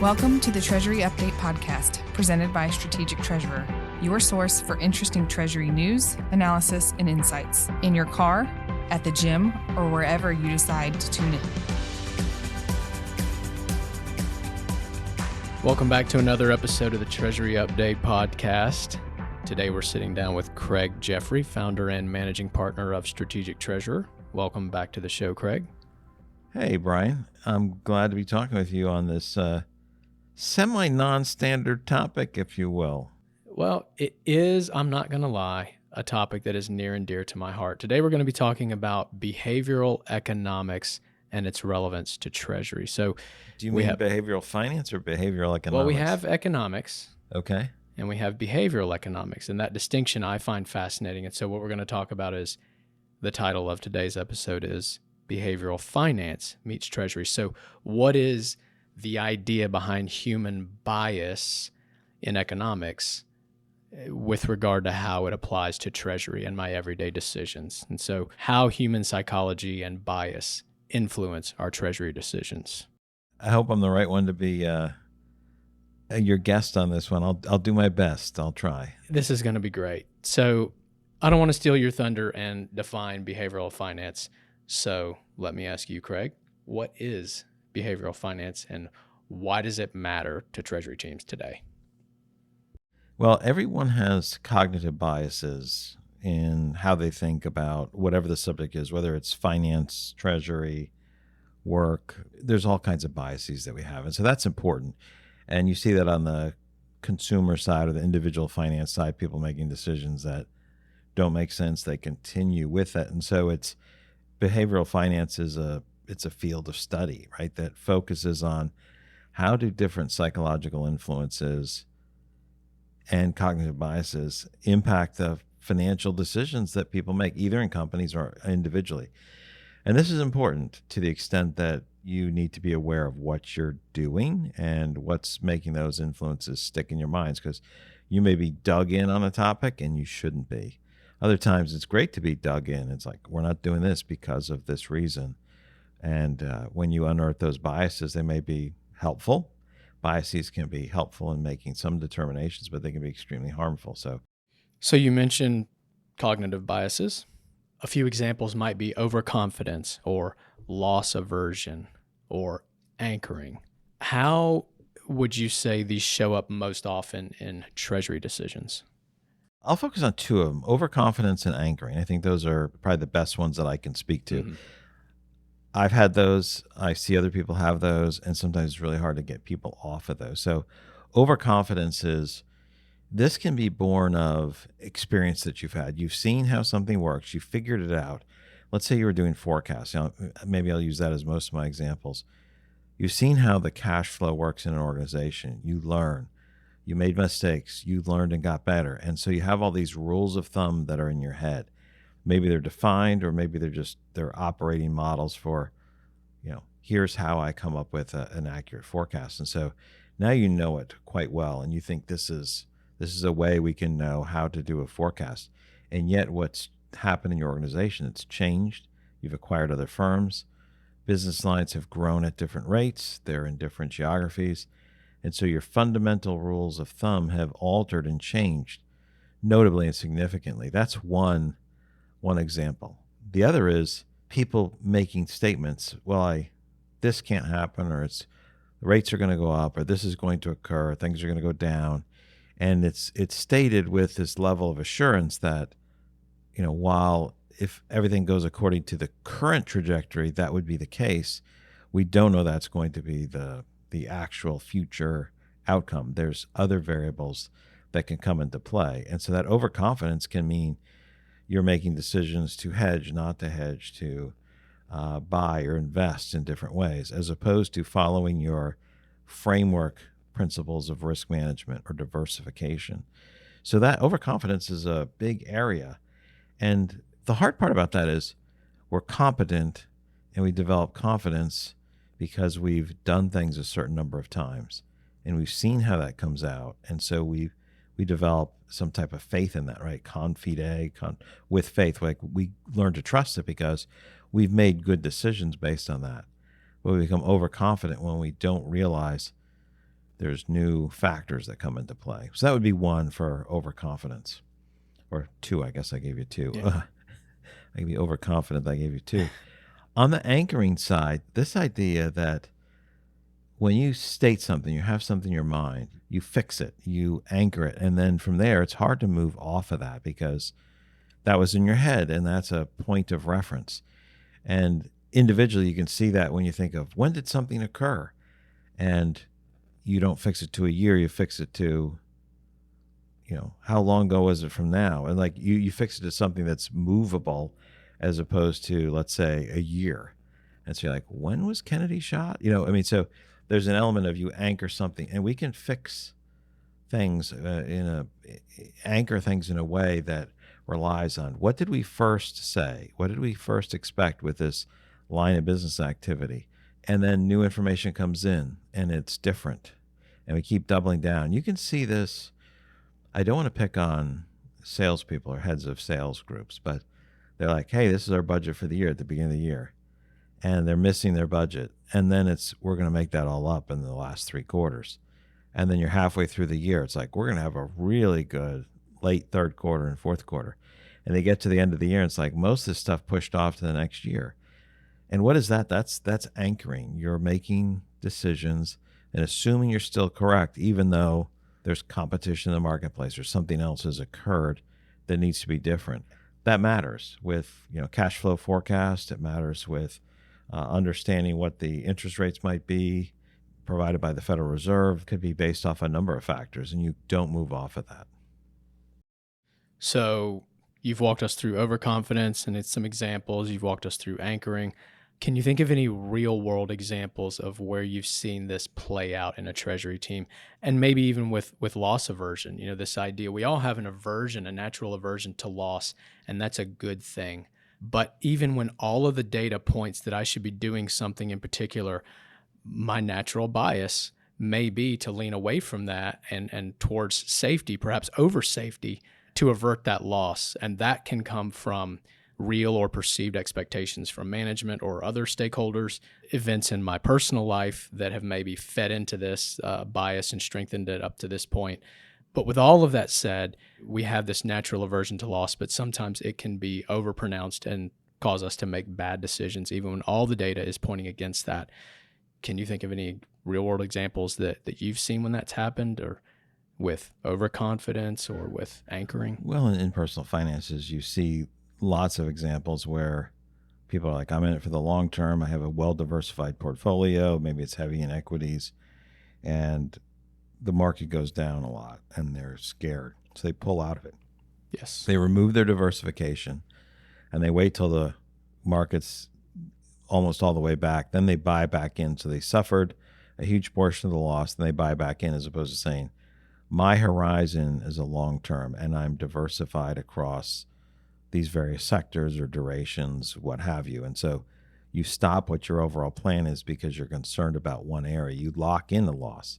Welcome to the Treasury Update podcast, presented by Strategic Treasurer, your source for interesting Treasury news, analysis, and insights in your car, at the gym, or wherever you decide to tune in. Welcome back to another episode of the Treasury Update podcast. Today we're sitting down with Craig Jeffery, founder and managing partner of Strategic Treasurer. Welcome back to the show, Craig. Hey, Brian. I'm glad to be talking with you on this semi-non-standard topic, if you will. Well, it is, I'm not going to lie, a topic that is near and dear to my heart. Today we're going to be talking about behavioral economics and its relevance to Treasury. So, do you mean behavioral finance or behavioral economics? Well, we have economics. Okay. And we have behavioral economics, and that distinction I find fascinating. And so what we're going to talk about is, the title of today's episode is Behavioral Finance Meets Treasury. So what is the idea behind human bias in economics with regard to how it applies to Treasury and my everyday decisions? And so how human psychology and bias influence our Treasury decisions. I hope I'm the right one to be your guest on this one. I'll do my best. I'll try. This is going to be great. So I don't want to steal your thunder and define behavioral finance. So let me ask you, Craig, what is behavioral finance and why does it matter to Treasury teams today? Well, everyone has cognitive biases in how they think about whatever the subject is, whether it's finance, Treasury, work. There's all kinds of biases that we have. And so that's important. And you see that on the consumer side or the individual finance side, people making decisions that don't make sense, they continue with it. And so it's behavioral finance it's a field of study, right, that focuses on how do different psychological influences and cognitive biases impact the financial decisions that people make, either in companies or individually. And this is important to the extent that you need to be aware of what you're doing and what's making those influences stick in your minds, because you may be dug in on a topic and you shouldn't be. Other times it's great to be dug in. It's like, we're not doing this because of this reason. And when you unearth those biases, they may be helpful. Biases can be helpful in making some determinations, but they can be extremely harmful. So you mentioned cognitive biases. A few examples might be overconfidence or loss aversion or anchoring. How would you say these show up most often in Treasury decisions? I'll focus on two of them, overconfidence and anchoring. I think those are probably the best ones that I can speak to. Mm-hmm. I've had those. I see other people have those, and sometimes it's really hard to get people off of those. So overconfidence this can be born of experience that you've had. You've seen how something works. You figured it out. Let's say you were doing forecasts. Maybe I'll use that as most of my examples. You've seen how the cash flow works in an organization. You learn. You made mistakes. You learned and got better. And so you have all these rules of thumb that are in your head. Maybe they're defined, or maybe they're operating models for, here's how I come up with an accurate forecast. And so now you know it quite well, and you think this is a way we can know how to do a forecast. And yet what's happened in your organization, it's changed. You've acquired other firms. Business lines have grown at different rates. They're in different geographies. And so your fundamental rules of thumb have altered and changed notably and significantly. That's one example. The other is people making statements, this can't happen, or the rates are going to go up, or this is going to occur, things are going to go down. And it's stated with this level of assurance that, while if everything goes according to the current trajectory, that would be the case, we don't know that's going to be the actual future outcome. There's other variables that can come into play. And so that overconfidence can mean you're making decisions to hedge, not to hedge, to buy or invest in different ways, as opposed to following your framework principles of risk management or diversification. So that overconfidence is a big area. And the hard part about that is we're competent and we develop confidence because we've done things a certain number of times and we've seen how that comes out. And so we develop some type of faith in that, right? With faith, like we learn to trust it because we've made good decisions based on that. But we become overconfident when we don't realize there's new factors that come into play. So that would be one for overconfidence, or two. I guess I gave you two. Yeah. I gave you overconfident. I gave you two. On the anchoring side, this idea that when you state something, you have something in your mind, you fix it, you anchor it, and then from there, it's hard to move off of that because that was in your head, and that's a point of reference. And individually, you can see that when you think of when did something occur, and you don't fix it to a year, you fix it to, how long ago was it from now? And like you fix it to something that's movable as opposed to, let's say, a year. And so you're like, when was Kennedy shot? So there's an element of you anchor something, and we can fix things anchor things in a way that relies on what did we first say? What did we first expect with this line of business activity? And then new information comes in and it's different. And we keep doubling down. You can see this. I don't want to pick on salespeople or heads of sales groups, but they're like, hey, this is our budget for the year at the beginning of the year. And they're missing their budget. And then we're going to make that all up in the last 3 quarters. And then you're halfway through the year. It's like, we're going to have a really good late third quarter and fourth quarter. And they get to the end of the year, and it's like most of this stuff pushed off to the next year. And what is that? That's anchoring. You're making decisions and assuming you're still correct, even though there's competition in the marketplace or something else has occurred that needs to be different. That matters with cash flow forecast. It matters with understanding what the interest rates might be provided by the Federal Reserve. It could be based off a number of factors, and you don't move off of that. So you've walked us through overconfidence and it's some examples. You've walked us through anchoring. Can you think of any real world examples of where you've seen this play out in a treasury team, and maybe even with loss aversion? This idea, we all have an aversion, a natural aversion to loss, and that's a good thing. But even when all of the data points that I should be doing something in particular, my natural bias may be to lean away from that and towards safety, perhaps over safety, to avert that loss. And that can come from real or perceived expectations from management or other stakeholders, events in my personal life that have maybe fed into this bias and strengthened it up to this point. But with all of that said, we have this natural aversion to loss, but sometimes it can be overpronounced and cause us to make bad decisions, even when all the data is pointing against that. Can you think of any real world examples that you've seen when that's happened, or with overconfidence or with anchoring? Well, in personal finances, you see lots of examples where people are like, I'm in it for the long term. I have a well-diversified portfolio. Maybe it's heavy in equities, and the market goes down a lot and they're scared. So they pull out of it. Yes. They remove their diversification and they wait till the market's almost all the way back. Then they buy back in. So they suffered a huge portion of the loss, and they buy back in, as opposed to saying, my horizon is a long term and I'm diversified across these various sectors or durations, what have you. And so you stop what your overall plan is because you're concerned about one area. You lock in the loss.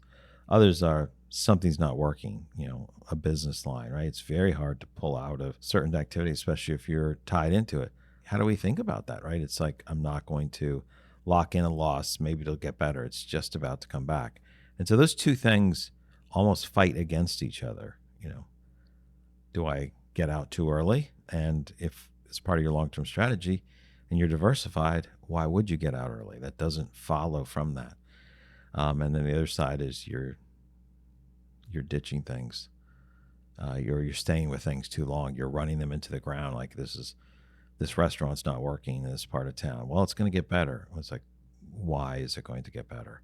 Others are something's not working, a business line, right? It's very hard to pull out of certain activities, especially if you're tied into it. How do we think about that, right? It's like, I'm not going to lock in a loss. Maybe it'll get better. It's just about to come back. And so those two things almost fight against each other. Do I get out too early? And if it's part of your long-term strategy and you're diversified, why would you get out early? That doesn't follow from that. And then the other side is you're ditching things. You're staying with things too long. You're running them into the ground. Like this restaurant's not working in this part of town. Well, it's going to get better. It's like, why is it going to get better?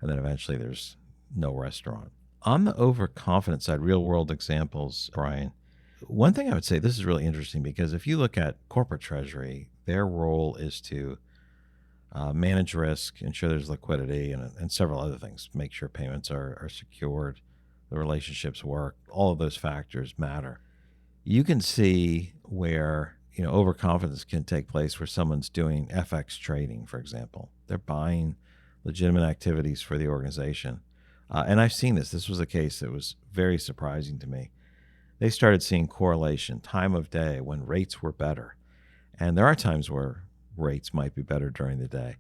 And then eventually there's no restaurant. On the overconfident side, real world examples, Brian, one thing I would say, this is really interesting, because if you look at corporate treasury, their role is to manage risk, ensure there's liquidity, and several other things, make sure payments are secured, the relationships work. All of those factors matter. You can see where overconfidence can take place where someone's doing FX trading, for example. They're buying legitimate activities for the organization. And I've seen this. This was a case that was very surprising to me. They started seeing correlation, time of day, when rates were better. And there are times where rates might be better during the day.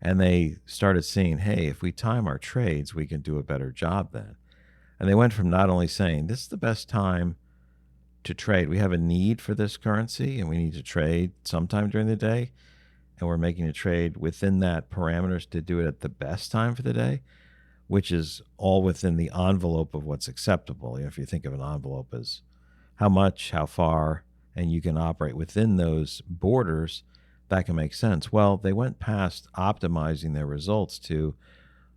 And they started seeing, hey, if we time our trades, we can do a better job then. And they went from not only saying, this is the best time to trade, we have a need for this currency and we need to trade sometime during the day, and we're making a trade within that parameters to do it at the best time for the day, which is all within the envelope of what's acceptable. If you think of an envelope as how much, how far, and you can operate within those borders, that can make sense. Well, they went past optimizing their results to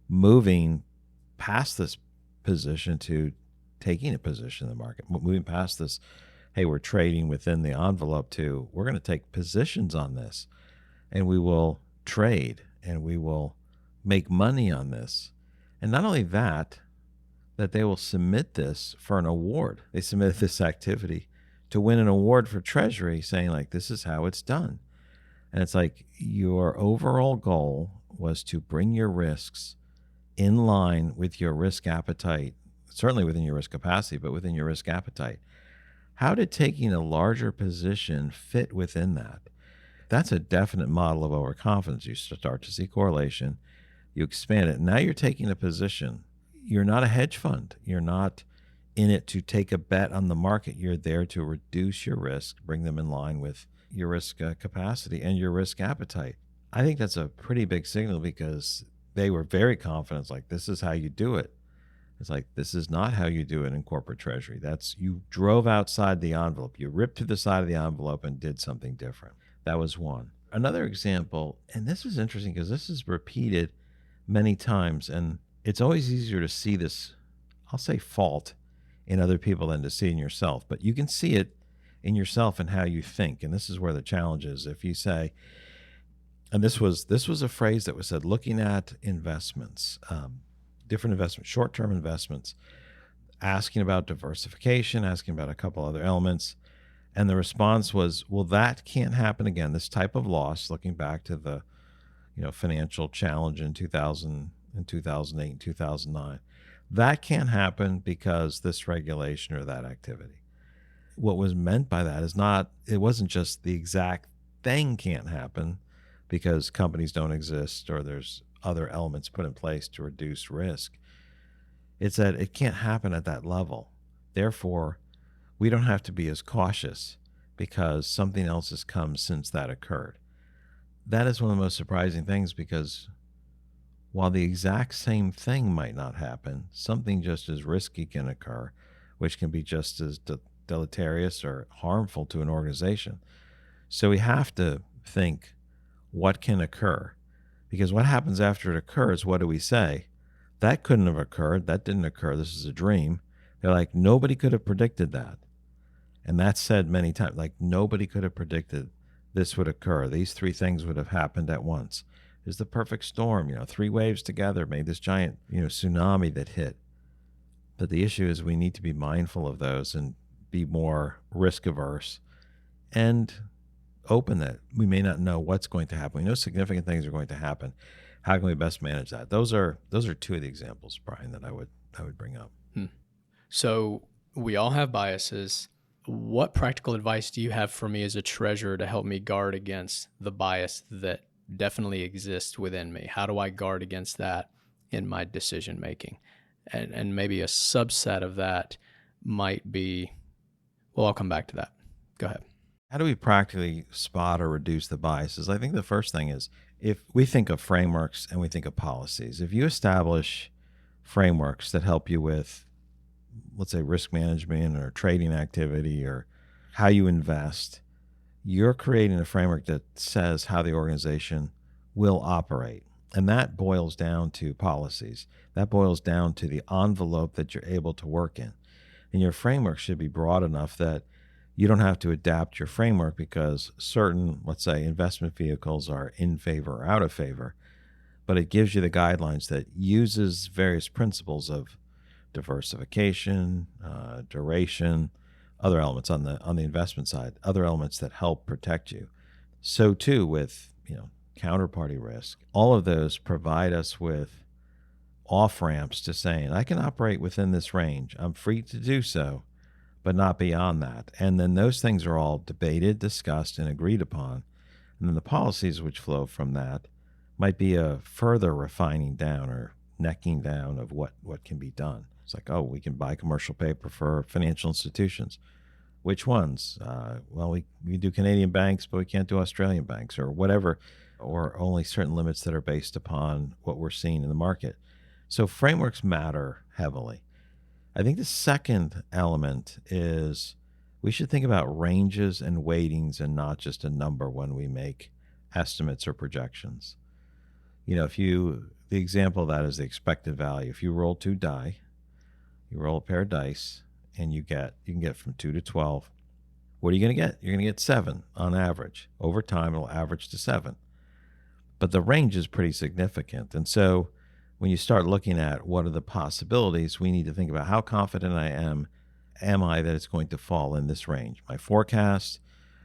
moving past this position to taking a position in the market, moving past this, hey, we're trading within the envelope, to we're going to take positions on this and we will trade and we will make money on this. And not only that they will submit this for an award. They submitted this activity to win an award for Treasury, saying like, this is how it's done. And it's like, your overall goal was to bring your risks in line with your risk appetite, certainly within your risk capacity, but within your risk appetite. How did taking a larger position fit within that? That's a definite model of overconfidence. You start to see correlation, you expand it. Now you're taking a position. You're not a hedge fund. You're not in it to take a bet on the market. You're there to reduce your risk, bring them in line with your risk capacity and your risk appetite. I think that's a pretty big signal, because they were very confident. It's like, this is how you do it. It's like, this is not how you do it in corporate Treasury. That's, you drove outside the envelope. You ripped to the side of the envelope and did something different. That was one. Another example, and this is interesting because this is repeated many times, and it's always easier to see this, I'll say, fault in other people than to see in yourself. But you can see it in yourself and how you think. And this is where the challenge is. If you say, and this was a phrase that was said, looking at investments, different investments, short-term investments, asking about diversification, asking about a couple other elements. And the response was, well, that can't happen again. This type of loss, looking back to the financial challenge in 2000, in 2008 and 2009, that can't happen because this regulation or that activity. What was meant by that is not, it wasn't just the exact thing can't happen because companies don't exist or there's other elements put in place to reduce risk. It's that it can't happen at that level. Therefore, we don't have to be as cautious because something else has come since that occurred. That is one of the most surprising things, because while the exact same thing might not happen, something just as risky can occur, which can be just as deleterious or harmful to an organization. So we have to think, what can occur? Because what happens after it occurs, what do we say? That couldn't have occurred. That didn't occur. This is a dream. They're like, nobody could have predicted that. And that's said many times, like, nobody could have predicted this would occur. These three things would have happened at once. It's the perfect storm. 3 waves together made this giant, tsunami that hit. But the issue is we need to be mindful of those and be more risk averse and open that we may not know what's going to happen. We know significant things are going to happen. How can we best manage that? Those are 2 of the examples, Brian, that I would bring up. So we all have biases. What practical advice do you have for me as a treasurer to help me guard against the bias that definitely exists within me? How do I guard against that in my decision making? And maybe a subset of that might be, well, I'll come back to that. Go ahead. How do we practically spot or reduce the biases? I think the first thing is, if we think of frameworks and we think of policies, if you establish frameworks that help you with, let's say, risk management or trading activity or how you invest, you're creating a framework that says how the organization will operate. And that boils down to policies. That boils down to the envelope that you're able to work in. And your framework should be broad enough that you don't have to adapt your framework because certain, let's say, investment vehicles are in favor or out of favor, but it gives you the guidelines that uses various principles of diversification, duration, other elements on the investment side, other elements that help protect you. So too with counterparty risk. All of those provide us with off-ramps to saying, I can operate within this range. I'm free to do so, but not beyond that. And then those things are all debated, discussed, and agreed upon. And then the policies which flow from that might be a further refining down or necking down of what can be done. It's like, oh, we can buy commercial paper for financial institutions. Which ones? Well, we do Canadian banks, but we can't do Australian banks or whatever, or only certain limits that are based upon what we're seeing in the market. So frameworks matter heavily. I think the second element is we should think about ranges and weightings and not just a number when we make estimates or projections. The example of that is the expected value. If you roll 2 die, you roll a pair of dice, and you can get from 2 to 12. What are you going to get? You're going to get 7 on average. Over time, it'll average to 7. But the range is pretty significant. And so when you start looking at what are the possibilities, we need to think about how confident am I that it's going to fall in this range? My forecast,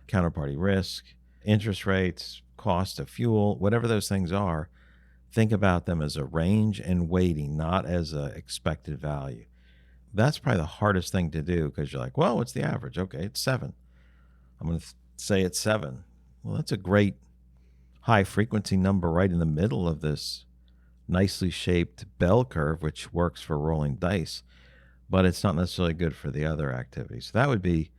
counterparty risk, interest rates, cost of fuel, whatever those things are, think about them as a range and weighting, not as an expected value. That's probably the hardest thing to do because you're like, well, what's the average? Okay, it's 7. I'm going to say it's 7. Well, that's a great high frequency number right in the middle of this nicely shaped bell curve, which works for rolling dice, but it's not necessarily good for the other activities. So that would be,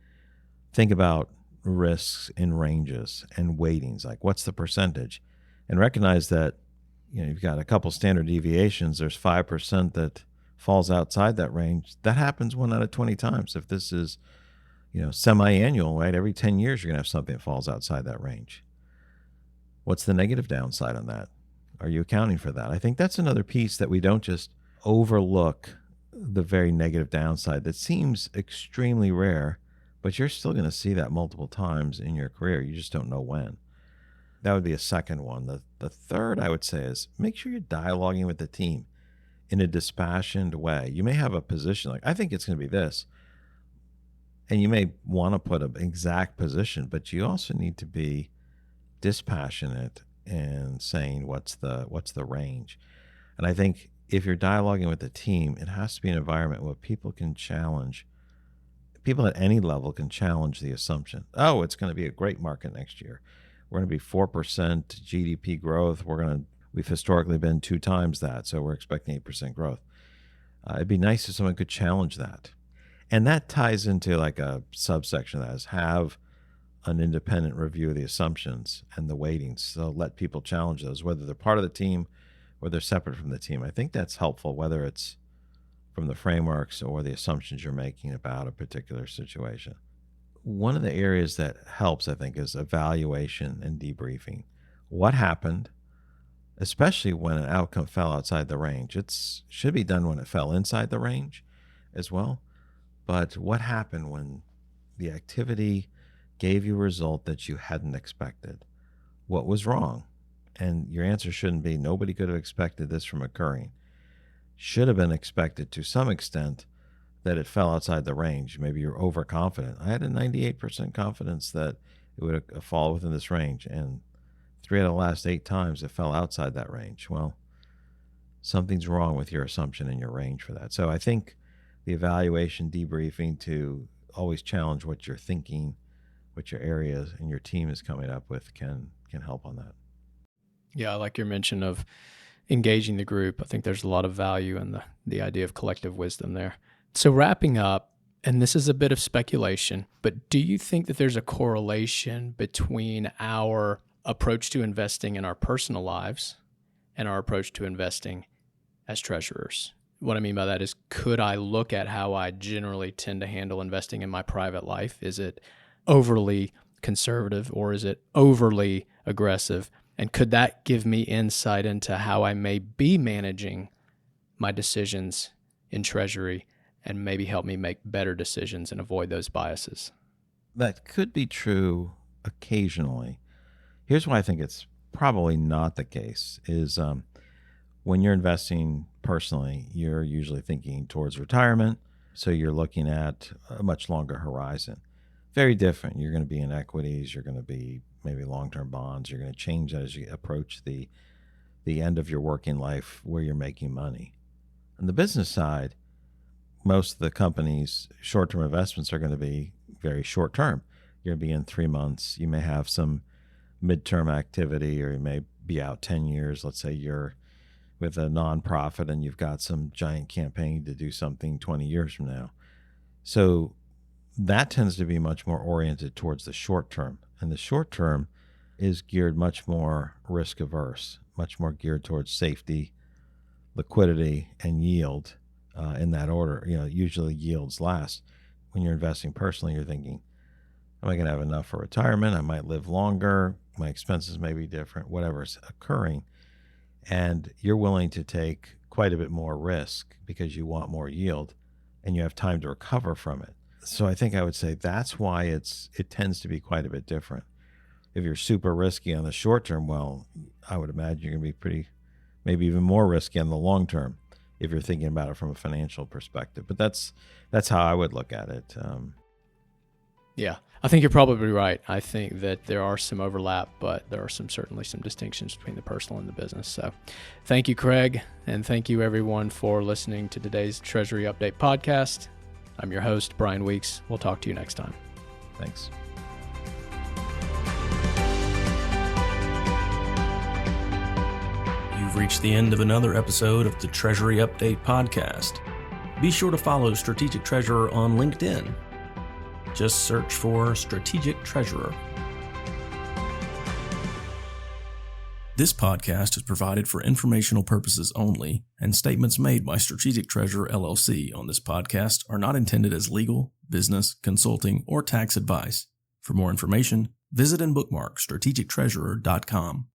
think about risks in ranges and weightings, like what's the percentage, and recognize that you've got a couple standard deviations. There's 5% that falls outside that range. That happens 1 out of 20 times. If this is, semi-annual, right? Every 10 years, you're going to have something that falls outside that range. What's the negative downside on that? Are you accounting for that? I think that's another piece that we don't just overlook, the very negative downside that seems extremely rare, but you're still going to see that multiple times in your career. You just don't know when. That would be a second one. The third, I would say, is make sure you're dialoguing with the team in a dispassionate way. You may have a position like, I think it's going to be this. And you may want to put an exact position, but you also need to be dispassionate and saying what's the range. And I think if you're dialoguing with the team, it has to be an environment where people can challenge. People at any level can challenge the assumption. Oh, it's going to be a great market next year. We're going to be 4% GDP growth. We've historically been 2 times that, so we're expecting 8% growth. It'd be nice if someone could challenge that. And that ties into like a subsection of that is have an independent review of the assumptions and the weightings. So let people challenge those, whether they're part of the team or they're separate from the team. I think that's helpful, whether it's from the frameworks or the assumptions you're making about a particular situation. One of the areas that helps, I think, is evaluation and debriefing. What happened, especially when an outcome fell outside the range? It should be done when it fell inside the range as well. But what happened when the activity gave you a result that you hadn't expected? What was wrong? And your answer shouldn't be, nobody could have expected this from occurring. Should have been expected to some extent that it fell outside the range. Maybe you're overconfident. I had a 98% confidence that it would fall within this range, and 3 out of the last 8 times it fell outside that range. Well, something's wrong with your assumption and your range for that. So I think the evaluation, debriefing to always challenge what you're thinking, what your areas and your team is coming up with can help on that. Yeah, I like your mention of engaging the group. I think there's a lot of value in the idea of collective wisdom there. So wrapping up, and this is a bit of speculation, but do you think that there's a correlation between our approach to investing in our personal lives and our approach to investing as treasurers? What I mean by that is, could I look at how I generally tend to handle investing in my private life? Is it overly conservative or is it overly aggressive? And could that give me insight into how I may be managing my decisions in Treasury and maybe help me make better decisions and avoid those biases? That could be true occasionally. Here's why I think it's probably not the case is when you're investing personally, you're usually thinking towards retirement. So you're looking at a much longer horizon. Very different. You're going to be in equities. You're going to be maybe long-term bonds. You're going to change that as you approach the end of your working life where you're making money. On the business side, most of the companies' short-term investments are going to be very short-term. You're going to be in 3 months. You may have some midterm activity, or you may be out 10 years. Let's say you're with a nonprofit and you've got some giant campaign to do something 20 years from now. So that tends to be much more oriented towards the short term. And the short term is geared much more risk averse, much more geared towards safety, liquidity, and yield in that order. Usually yields last. When you're investing personally, you're thinking, am I going to have enough for retirement? I might live longer. My expenses may be different, whatever's occurring. And you're willing to take quite a bit more risk because you want more yield and you have time to recover from it. So I think I would say that's why it tends to be quite a bit different. If you're super risky on the short term, well, I would imagine you're going to be maybe even more risky on the long term if you're thinking about it from a financial perspective. But that's how I would look at it. Yeah, I think you're probably right. I think that there are some overlap, but there are certainly some distinctions between the personal and the business. So thank you, Craig, and thank you, everyone, for listening to today's Treasury Update podcast. I'm your host, Brian Weeks. We'll talk to you next time. Thanks. You've reached the end of another episode of the Treasury Update podcast. Be sure to follow Strategic Treasurer on LinkedIn. Just search for Strategic Treasurer. This podcast is provided for informational purposes only, and statements made by Strategic Treasurer LLC on this podcast are not intended as legal, business, consulting, or tax advice. For more information, visit and bookmark strategictreasurer.com.